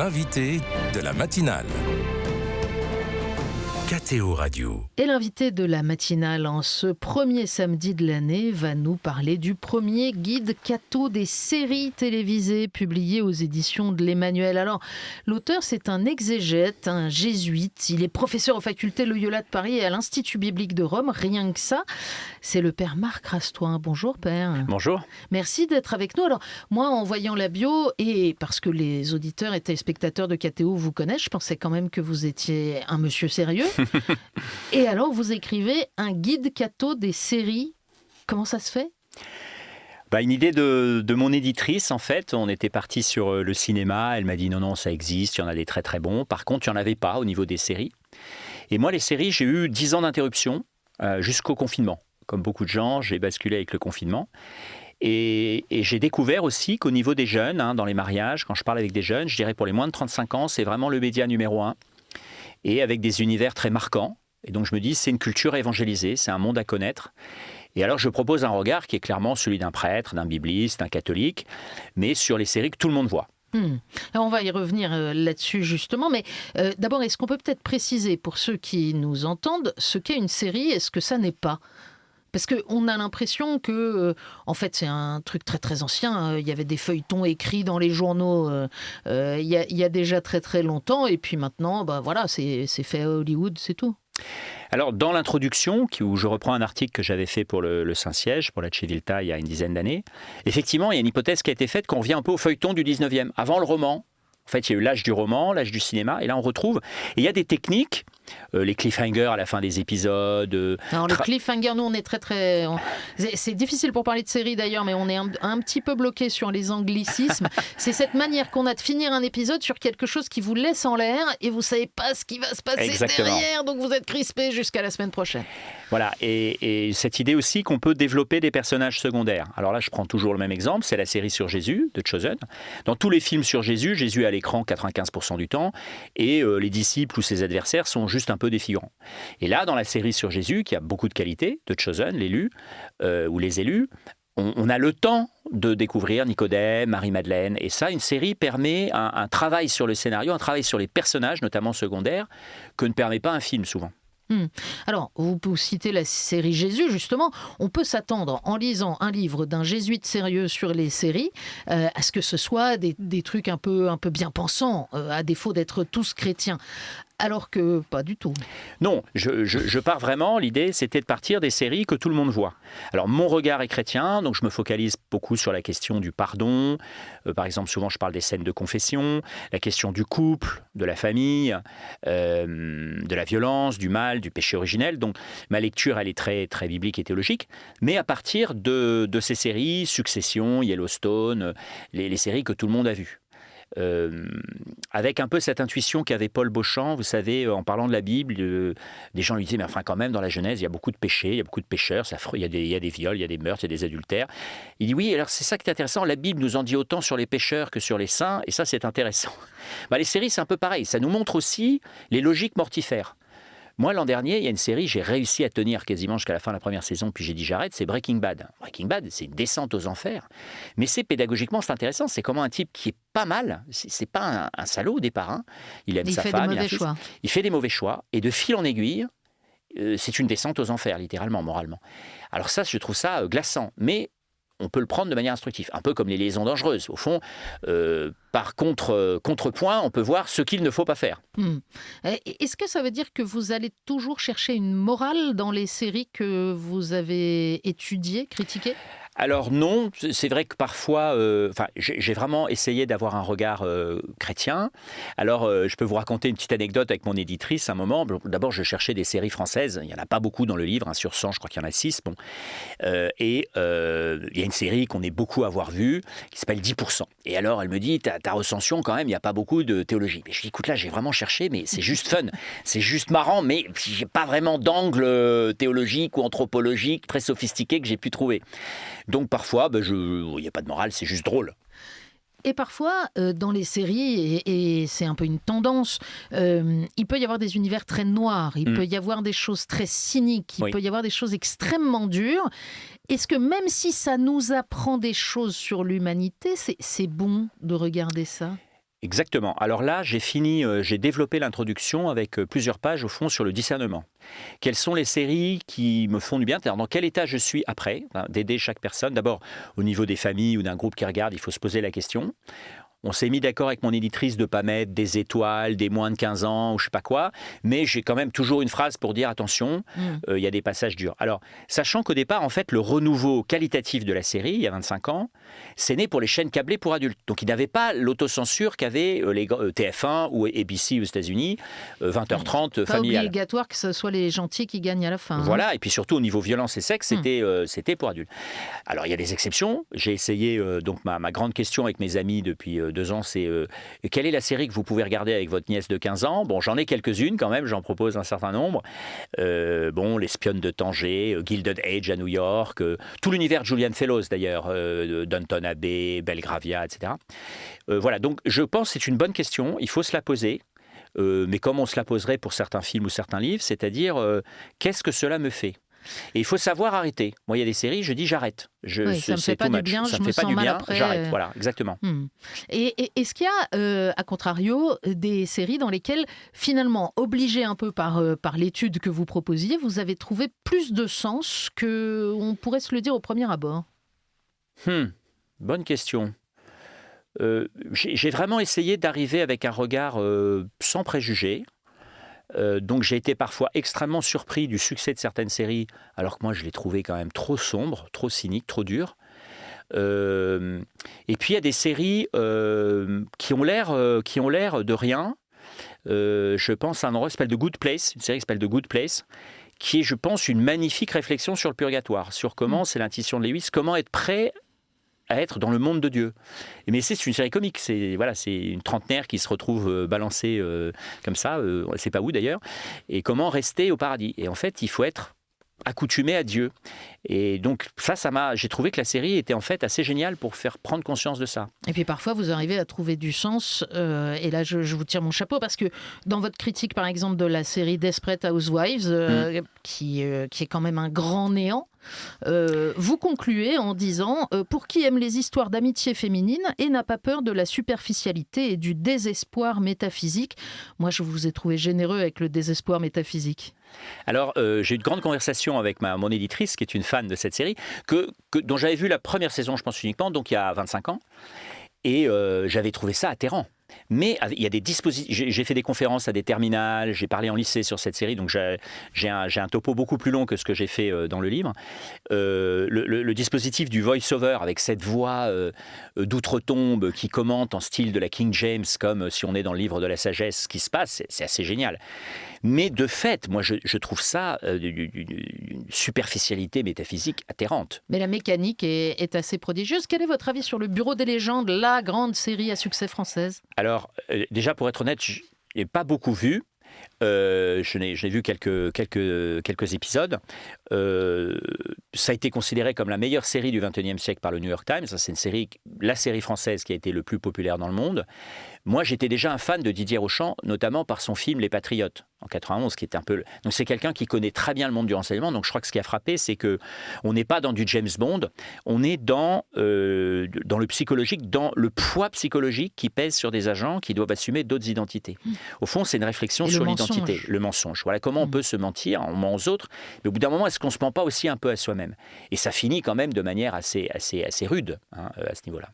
l'invité de la matinale. KTO Radio. Et l'invité de la matinale en ce premier samedi de l'année va nous parler du premier guide Catho des séries télévisées publié aux éditions de l'Emmanuel. Alors, l'auteur, c'est un exégète, un jésuite. Il est professeur aux facultés Loyola de Paris et à l'Institut biblique de Rome. Rien que ça, c'est le père Marc Rastoin. Bonjour père. Bonjour. Merci d'être avec nous. Alors, moi, en voyant la bio, et parce que les auditeurs et téléspectateurs de KTO vous connaissent, je pensais quand même que vous étiez un monsieur sérieux. Et alors, vous écrivez un guide Catho des séries. Comment ça se fait ? Une idée de mon éditrice, en fait. On était parti sur le cinéma. Elle m'a dit non, ça existe, il y en a des très très bons. Par contre, il n'y en avait pas au niveau des séries. Et moi, les séries, j'ai eu 10 ans d'interruption jusqu'au confinement. Comme beaucoup de gens, j'ai basculé avec le confinement. Et j'ai découvert aussi qu'au niveau des jeunes, dans les mariages, quand je parle avec des jeunes, je dirais pour les moins de 35 ans, c'est vraiment le média numéro 1. Et avec des univers très marquants. Et donc je me dis, c'est une culture à évangéliser, c'est un monde à connaître. Et alors je propose un regard qui est clairement celui d'un prêtre, d'un bibliste, d'un catholique, mais sur les séries que tout le monde voit. Alors on va y revenir là-dessus justement, mais d'abord, est-ce qu'on peut peut-être préciser pour ceux qui nous entendent ce qu'est une série et ce que ça n'est pas ? Parce qu'on a l'impression que, en fait, c'est un truc très très ancien. Il y avait des feuilletons écrits dans les journaux il y a déjà très très longtemps. Et puis maintenant, voilà, c'est fait à Hollywood, c'est tout. Alors, dans l'introduction, où je reprends un article que j'avais fait pour le Saint-Siège, pour la Civiltà, il y a une dizaine d'années, effectivement, il y a une hypothèse qui a été faite qu'on revient un peu au feuilleton du 19e, avant le roman. En fait, il y a eu l'âge du roman, l'âge du cinéma, et là, on retrouve... Et il y a des techniques... les cliffhangers à la fin des épisodes. Alors le cliffhanger, nous on est très... C'est difficile pour parler de série d'ailleurs, mais on est un petit peu bloqué sur les anglicismes. C'est cette manière qu'on a de finir un épisode sur quelque chose qui vous laisse en l'air et vous ne savez pas ce qui va se passer derrière, donc vous êtes crispé jusqu'à la semaine prochaine. Voilà, et cette idée aussi qu'on peut développer des personnages secondaires. Alors là, je prends toujours le même exemple, c'est la série sur Jésus, de Chosen. Dans tous les films sur Jésus, Jésus est à l'écran 95% du temps, et les disciples ou ses adversaires sont juste un peu des figurants. Et là, dans la série sur Jésus, qui a beaucoup de qualités, de Chosen, l'élu, ou les élus, on a le temps de découvrir Nicodème, Marie-Madeleine, et ça, une série permet un travail sur le scénario, un travail sur les personnages, notamment secondaires, que ne permet pas un film souvent. Alors, vous citez la série Jésus, justement. On peut s'attendre, en lisant un livre d'un jésuite sérieux sur les séries, à ce que ce soit des trucs un peu bien pensants, à défaut d'être tous chrétiens. Alors que pas du tout. Non, je pars vraiment, l'idée c'était de partir des séries que tout le monde voit. Alors mon regard est chrétien, donc je me focalise beaucoup sur la question du pardon. Par exemple, souvent je parle des scènes de confession, la question du couple, de la famille, de la violence, du mal, du péché originel. Donc ma lecture elle est très, très biblique et théologique, mais à partir de ces séries, Succession, Yellowstone, les séries que tout le monde a vues. Avec un peu cette intuition qu'avait Paul Beauchamp, vous savez, en parlant de la Bible, des gens lui disaient, mais enfin quand même dans la Genèse, il y a beaucoup de péchés, il y a beaucoup de pécheurs, il y a des viols, il y a des meurtres, il y a des adultères. Il dit oui, alors c'est ça qui est intéressant, la Bible nous en dit autant sur les pécheurs que sur les saints, et ça c'est intéressant. Les séries c'est un peu pareil, ça nous montre aussi les logiques mortifères. Moi, l'an dernier, il y a une série, j'ai réussi à tenir quasiment jusqu'à la fin de la première saison, puis j'ai dit j'arrête, c'est Breaking Bad. Breaking Bad, c'est une descente aux enfers, mais c'est pédagogiquement, c'est intéressant. C'est comment un type qui est pas mal, c'est pas un salaud au départ, il aime sa femme, il fait des mauvais choix, et de fil en aiguille, c'est une descente aux enfers, littéralement, moralement. Alors ça, je trouve ça glaçant, mais on peut le prendre de manière instructive, un peu comme les liaisons dangereuses. Au fond, par contrepoint, on peut voir ce qu'il ne faut pas faire. Est-ce que ça veut dire que vous allez toujours chercher une morale dans les séries que vous avez étudiées, critiquées ? Alors non, c'est vrai que parfois, j'ai vraiment essayé d'avoir un regard chrétien. Alors, je peux vous raconter une petite anecdote avec mon éditrice. À un moment, d'abord, je cherchais des séries françaises. Il n'y en a pas beaucoup dans le livre, sur 100, je crois qu'il y en a 6. Bon. Il y a une série qu'on est beaucoup à avoir vue, qui s'appelle 10%. Et alors, elle me dit, ta recension, quand même, il n'y a pas beaucoup de théologie. Mais je dis, écoute, là, j'ai vraiment cherché, mais c'est juste fun. C'est juste marrant, mais j'ai pas vraiment d'angle théologique ou anthropologique très sophistiqué que j'ai pu trouver. Donc parfois, il n'y a pas de morale, c'est juste drôle. Et parfois, dans les séries, et c'est un peu une tendance, il peut y avoir des univers très noirs, il peut y avoir des choses très cyniques, il peut y avoir des choses extrêmement dures. Est-ce que même si ça nous apprend des choses sur l'humanité, c'est bon de regarder ça ? Exactement. Alors là, j'ai développé l'introduction avec plusieurs pages au fond sur le discernement. Quelles sont les séries qui me font du bien? C'est-à-dire dans quel état je suis après, hein, d'aider chaque personne. D'abord, au niveau des familles ou d'un groupe qui regarde, il faut se poser la question. On s'est mis d'accord avec mon éditrice de ne pas mettre des étoiles, des moins de 15 ans ou je ne sais pas quoi, mais j'ai quand même toujours une phrase pour dire attention, il y a des passages durs. Alors, sachant qu'au départ, en fait, le renouveau qualitatif de la série, il y a 25 ans, c'est né pour les chaînes câblées pour adultes. Donc, il n'avait pas l'autocensure qu'avaient les TF1 ou ABC aux États-Unis, 20h30 Pas familial. obligatoire que ce soit les gentils qui gagnent à la fin. Voilà, et puis surtout au niveau violence et sexe, c'était pour adultes. Alors, il y a des exceptions. J'ai essayé, donc ma grande question avec mes amis depuis 2 ans, c'est quelle est la série que vous pouvez regarder avec votre nièce de 15 ans? Bon, j'en ai quelques-unes quand même, j'en propose un certain nombre. L'espionne de Tanger, Gilded Age à New York, tout l'univers de Julian Fellowes d'ailleurs, Downton Abbey, Belgravia, etc. Voilà, donc je pense que c'est une bonne question, il faut se la poser. Mais comme on se la poserait pour certains films ou certains livres, c'est-à-dire qu'est-ce que cela me fait? Et il faut savoir arrêter. Moi, il y a des séries, je dis j'arrête. Ça me fait pas du bien, ça je me me fait pas sens du mal bien, après. j'arrête. Voilà, exactement. Et est-ce qu'il y a, à contrario, des séries dans lesquelles, finalement, obligé un peu par l'étude que vous proposiez, vous avez trouvé plus de sens qu'on pourrait se le dire au premier abord? Bonne question. J'ai vraiment essayé d'arriver avec un regard sans préjugés. Donc j'ai été parfois extrêmement surpris du succès de certaines séries, alors que moi je les trouvais quand même trop sombres, trop cyniques, trop dures. Et puis il y a des séries qui ont l'air de rien. Je pense à un endroit qui s'appelle The Good Place, une série qui s'appelle The Good Place, qui est, je pense, une magnifique réflexion sur le purgatoire, sur comment, c'est l'intuition de Lewis, comment être prêt à être dans le monde de Dieu. Mais c'est une série comique, c'est une trentenaire qui se retrouve balancée comme ça, on ne sait pas où d'ailleurs, et comment rester au paradis. Et en fait, il faut être accoutumé à Dieu. Et donc j'ai trouvé que la série était en fait assez géniale pour faire prendre conscience de ça. Et puis parfois, vous arrivez à trouver du sens, et là je vous tire mon chapeau, parce que dans votre critique par exemple de la série Desperate Housewives, qui est quand même un grand néant, vous concluez en disant pour qui aime les histoires d'amitié féminine et n'a pas peur de la superficialité et du désespoir métaphysique. Moi je vous ai trouvé généreux avec le désespoir métaphysique. Alors, j'ai eu une grande conversation avec mon éditrice, qui est une fan de cette série, dont j'avais vu la première saison, je pense uniquement, donc il y a 25 ans, et j'avais trouvé ça atterrant. Mais il y a des dispositifs. J'ai fait des conférences à des terminales, j'ai parlé en lycée sur cette série, donc j'ai un topo beaucoup plus long que ce que j'ai fait dans le livre. Le dispositif du voice-over avec cette voix d'outre-tombe qui commente en style de la King James, comme si on est dans le livre de la sagesse, ce qui se passe, c'est assez génial. Mais de fait, moi je trouve ça d'une superficialité métaphysique atterrante. Mais la mécanique est assez prodigieuse. Quel est votre avis sur le Bureau des légendes, la grande série à succès française? Alors, déjà pour être honnête, je n'ai pas beaucoup vu. Je n'ai vu quelques épisodes. Ça a été considéré comme la meilleure série du XXIe siècle par le New York Times. C'est la série française qui a été le plus populaire dans le monde. Moi, j'étais déjà un fan de Didier Auchan, notamment par son film Les Patriotes, en 91, qui est un peu... Donc c'est quelqu'un qui connaît très bien le monde du renseignement. Donc je crois que ce qui a frappé, c'est qu'on n'est pas dans du James Bond, on est dans le psychologique, dans le poids psychologique qui pèse sur des agents qui doivent assumer d'autres identités. Au fond, c'est une réflexion sur l'identité, le mensonge. Voilà comment on peut se mentir, on ment aux autres, mais au bout d'un moment, est-ce qu'on ne se ment pas aussi un peu à soi-même? Et ça finit quand même de manière assez rude à ce niveau-là.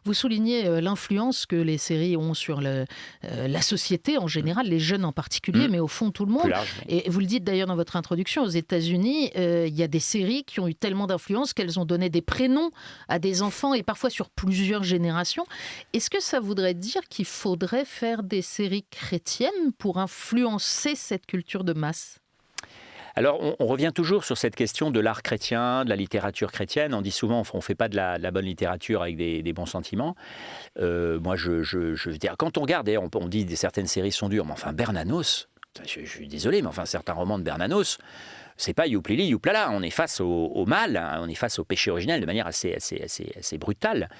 Vous soulignez l'influence que les séries ont sur la société en général, les jeunes en particulier, mais au fond tout le monde. Et vous le dites d'ailleurs dans votre introduction, aux États-Unis, il y a des séries qui ont eu tellement d'influence qu'elles ont donné des prénoms à des enfants et parfois sur plusieurs générations. Est-ce que ça voudrait dire qu'il faudrait faire des séries chrétiennes pour influencer cette culture de masse ? Alors, on revient toujours sur cette question de l'art chrétien, de la littérature chrétienne. On dit souvent on ne fait pas de la bonne littérature avec des bons sentiments. Moi, je veux dire, quand on regarde, on dit que certaines séries sont dures, mais enfin, Bernanos, je suis désolé, mais enfin, certains romans de Bernanos, c'est pas youplili, youplala. On est face au mal, on est face au péché originel de manière assez brutale.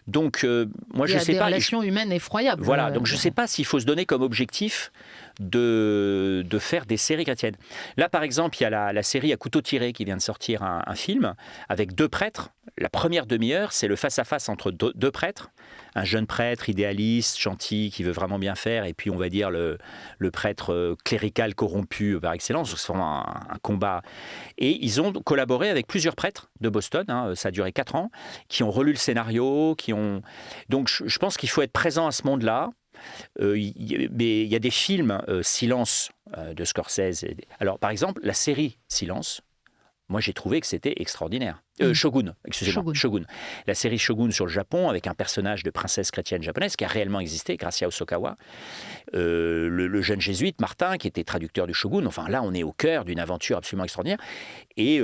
Donc, moi, je sais pas. Il y a des relations humaines effroyables. Voilà, donc je ne sais pas s'il faut se donner comme objectif de faire des séries chrétiennes. Là, par exemple, il y a la série À couteau tiré qui vient de sortir un film avec 2 prêtres. La première demi-heure, c'est le face-à-face entre deux prêtres. Un jeune prêtre idéaliste, gentil, qui veut vraiment bien faire, et puis on va dire le prêtre clérical corrompu par excellence. C'est vraiment un combat. Et ils ont collaboré avec plusieurs prêtres de Boston, ça a duré 4 ans, qui ont relu le scénario, Donc je pense qu'il faut être présent à ce monde-là. Il y a des films Silence de Scorsese. Alors par exemple, la série Silence, moi j'ai trouvé que c'était extraordinaire. Shogun, excusez-moi, Shogun. La série Shogun sur le Japon, avec un personnage de princesse chrétienne japonaise qui a réellement existé, Gracia Hosokawa. Le jeune jésuite, Martin, qui était traducteur du Shogun. Enfin, là, on est au cœur d'une aventure absolument extraordinaire. Et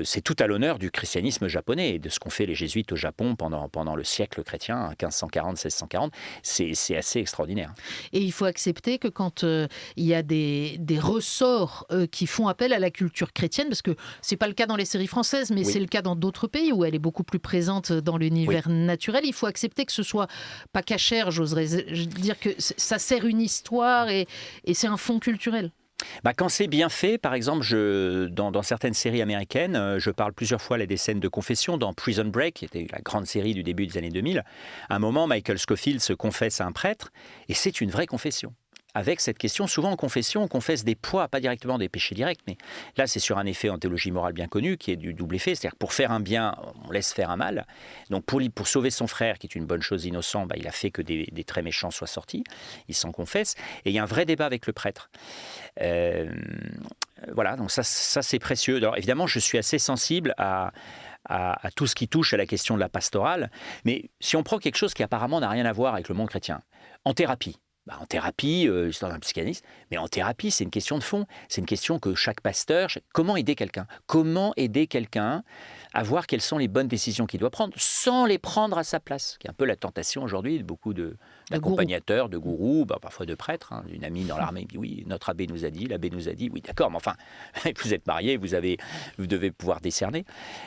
c'est tout à l'honneur du christianisme japonais et de ce qu'ont fait les jésuites au Japon pendant le siècle chrétien, 1540-1640. C'est assez extraordinaire. Et il faut accepter que quand il y a des ressorts qui font appel à la culture chrétienne, parce que c'est pas le cas dans les séries françaises, mais c'est le cas dans d'autres pays où elle est beaucoup plus présente dans l'univers naturel, il faut accepter que ce soit pas cachère, j'oserais dire que ça sert une histoire et c'est un fond culturel. Quand c'est bien fait, par exemple, dans certaines séries américaines, je parle plusieurs fois des scènes de confession. Dans Prison Break, qui était la grande série du début des années 2000, à un moment, Michael Scofield se confesse à un prêtre, et c'est une vraie confession. Avec cette question, souvent en confession, on confesse des poids, pas directement des péchés directs, mais là c'est sur un effet en théologie morale bien connu qui est du double effet, c'est-à-dire que pour faire un bien, on laisse faire un mal. Donc pour sauver son frère, qui est une bonne chose innocente, il a fait que des très méchants soient sortis, il s'en confesse, et il y a un vrai débat avec le prêtre. Voilà, donc ça c'est précieux. Alors évidemment, je suis assez sensible à tout ce qui touche à la question de la pastorale, mais si on prend quelque chose qui apparemment n'a rien à voir avec le monde chrétien, en thérapie. En thérapie, l'histoire d'un psychanalyste, mais en thérapie, c'est une question de fond. C'est une question que chaque pasteur... Comment aider quelqu'un ? Comment aider quelqu'un à voir quelles sont les bonnes décisions qu'il doit prendre sans les prendre à sa place, qui est un peu la tentation aujourd'hui de beaucoup d'accompagnateurs, de gourous, parfois de prêtres. Une amie dans l'armée qui dit « Oui, notre abbé nous a dit, l'abbé nous a dit. » Oui, d'accord, mais enfin, vous êtes marié, vous devez pouvoir décerner.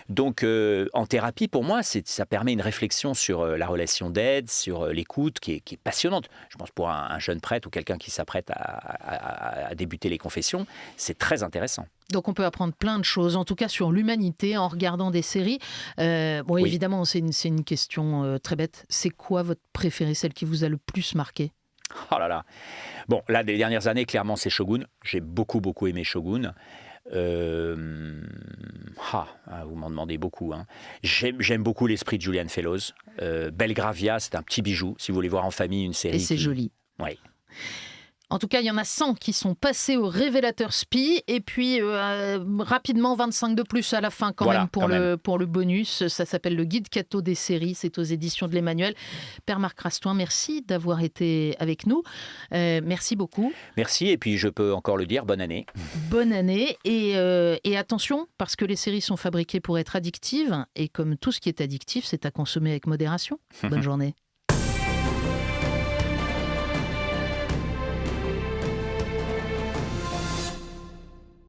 Donc, en thérapie, pour moi, ça permet une réflexion sur la relation d'aide, sur l'écoute, qui est passionnante. Je pense pour un jeune prêtre ou quelqu'un qui s'apprête à débuter les confessions, c'est très intéressant. Donc on peut apprendre plein de choses, en tout cas sur l'humanité, en regardant des séries. Évidemment, c'est une question très bête. C'est quoi votre préférée, celle qui vous a le plus marqué ? Oh là là. Bon, là, des dernières années, clairement, c'est Shogun. J'ai beaucoup, beaucoup aimé Shogun. Vous m'en demandez beaucoup. J'aime beaucoup l'esprit de Julian Fellows. Belgravia, c'est un petit bijou. Si vous voulez voir en famille une série. Et c'est joli. Oui. En tout cas, il y en a 100 qui sont passés au révélateur SPI et puis rapidement 25 de plus à la fin quand même pour le bonus. Ça s'appelle le guide Catho des séries, c'est aux éditions de l'Emmanuel. Père Marc Rastoin, merci d'avoir été avec nous. Merci beaucoup. Merci et puis je peux encore le dire, bonne année. Bonne année et attention parce que les séries sont fabriquées pour être addictives et comme tout ce qui est addictif, c'est à consommer avec modération. Bonne journée.